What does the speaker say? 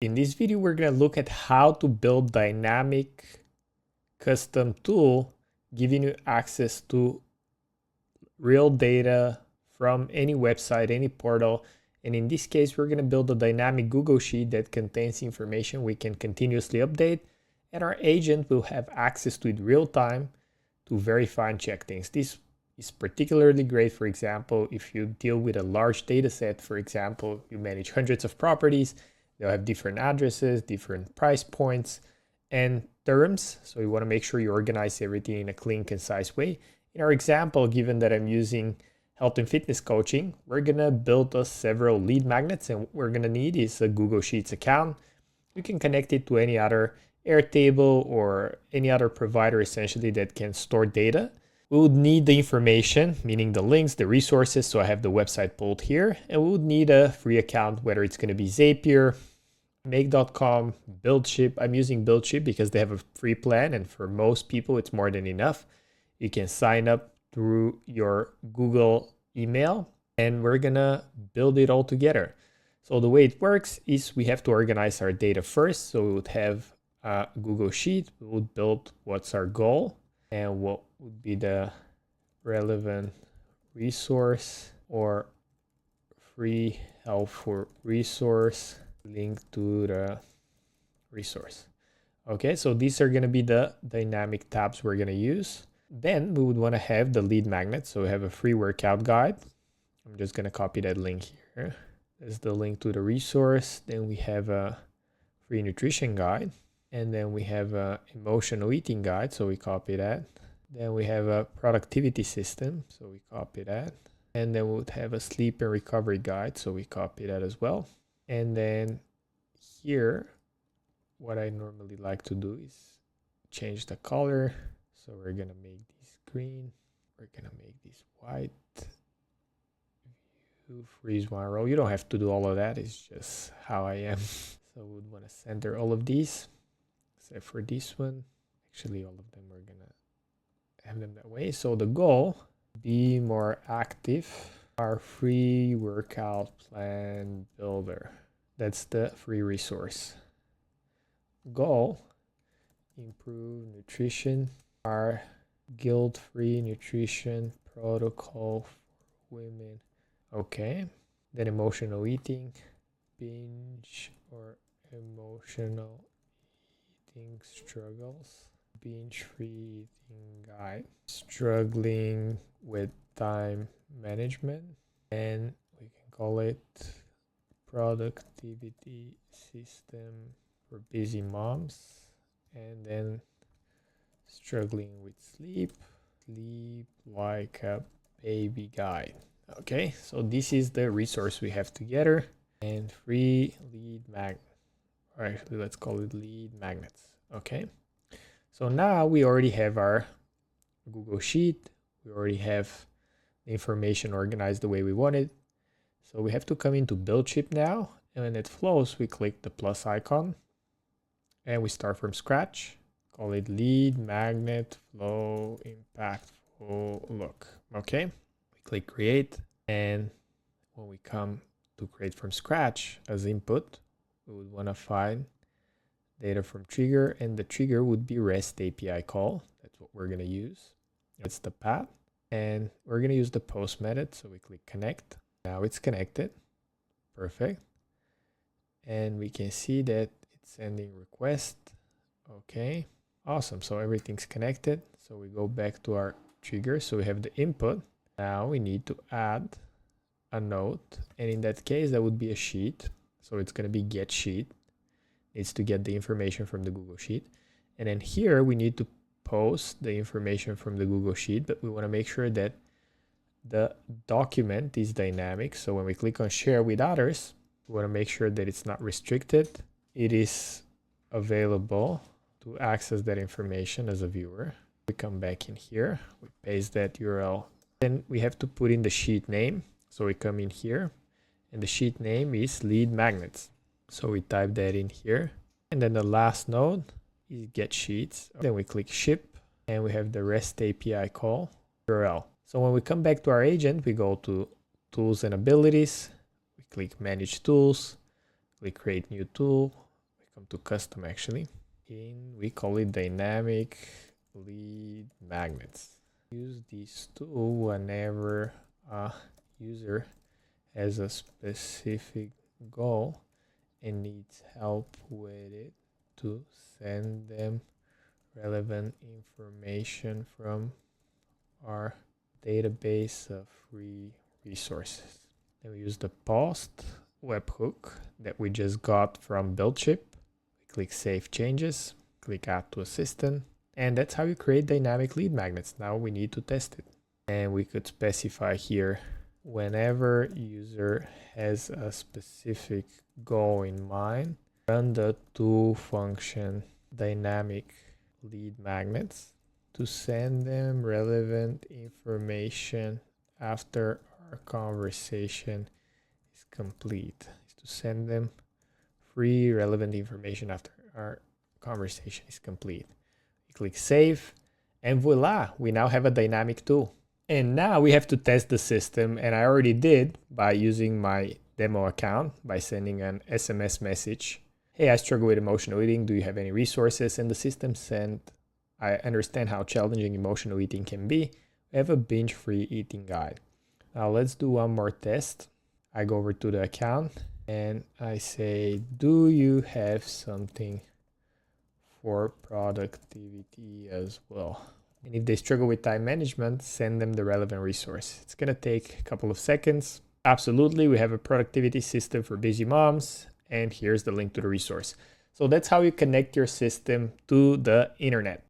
In this video, we're going to look at how to build dynamic custom tool, giving you access to real data from any website, any portal. And in this case, we're going to build a dynamic Google Sheet that contains information we can continuously update, and our agent will have access to it real time to verify and check things. This is particularly great, for example, if you deal with a large data set. For example, you manage hundreds of properties. They'll have different addresses, different price points, and terms. So you want to make sure you organize everything in a clean, concise way. In our example, given that I'm using health and fitness coaching, we're going to build us several lead magnets, and what we're going to need is a Google Sheets account. You can connect it to any other Airtable or any other provider essentially that can store data. We would need the information, meaning the links, the resources. So I have the website pulled here, and we would need a free account, whether it's going to be Zapier, Make.com, BuildShip. I'm using BuildShip because they have a free plan, and for most people, it's more than enough. You can sign up through your Google email, and we're going to build it all together. So the way it works is we have to organize our data first. So we would have a Google Sheet. We would build what's our goal and what would be the relevant resource or free helpful resource link to the resource. Okay, so these are going to be the dynamic tabs we're going to use. Then we would want to have the lead magnet. So we have a free workout guide. I'm just going to copy that link here. There's the link to the resource. Then we have a free nutrition guide. And then we have a emotional eating guide. So we copy that. Then we have a productivity system. So we copy that. And then we would have a sleep and recovery guide. So we copy that as well. And then here, what I normally like to do is change the color. So we're going to make this green. We're going to make this white. View, freeze one row. You don't have to do all of that. It's just how I am. So we would want to center all of these, except for this one. Actually, all of them are going to have them that way. So the goal, be more active. Our free workout plan builder. That's the free resource. Goal, improve nutrition. Our guilt-free nutrition protocol for women. Okay. Then emotional eating, binge or emotional eating struggles. Binge-free eating guide. Struggling with time management, and we can call it productivity system for busy moms. And then struggling with sleep like a baby guide. Okay, so this is the resource we have together. And free lead magnet, or actually let's call it lead magnets. Okay, so now we already have our Google Sheet. We already have the information organized the way we want it. So we have to come into BuildShip now, and when it flows, we click the plus icon and we start from scratch. Call it lead magnet flow impactful look. Okay, we click create, and when we come to create from scratch as input, we would want to find data from trigger, and the trigger would be REST API call. That's what we're going to use. That's the path, and we're going to use the post method. So we click connect. Now it's connected. Perfect. And we can see that it's sending request. Okay, awesome. So everything's connected. So we go back to our trigger. So we have the input. Now we need to add a note, and in that case that would be a sheet. So it's going to be get sheet. Needs to get the information from the Google Sheet, and then here we need to post the information from the Google Sheet, but we want to make sure that the document is dynamic. So when we click on share with others, we want to make sure that it's not restricted. It is available to access that information as a viewer. We come back in here, we paste that URL. Then we have to put in the sheet name. So we come in here, and the sheet name is lead magnets. So we type that in here. And then the last node is get sheets. Then we click ship, and we have the REST API call URL. So when we come back to our agent, we go to tools and abilities. We click manage tools. We create new tool. come to custom actually. We call it dynamic lead magnets. Use these two whenever a user has a specific goal and needs help with it to send them relevant information from our database of free resources. Then we use the post webhook that we just got from BuildShip. We click Save Changes, click Add to Assistant, and that's how you create dynamic lead magnets. Now we need to test it. And we could specify here, whenever user has a specific goal in mind, run the tool function dynamic lead magnets to send them relevant information after our conversation is complete. To send them free relevant information after our conversation is complete. We click Save, and voila, we now have a dynamic tool. And now we have to test the system, and I already did by using my demo account by sending an SMS message. Hey, I struggle with emotional eating. Do you have any resources? And the system sent, I understand how challenging emotional eating can be. We have a binge-free eating guide. Now let's do one more test. I go over to the account and I say, do you have something for productivity as well? And if they struggle with time management, send them the relevant resource. It's gonna take a couple of seconds. Absolutely, we have a productivity system for busy moms, and here's the link to the resource. So that's how you connect your system to the internet.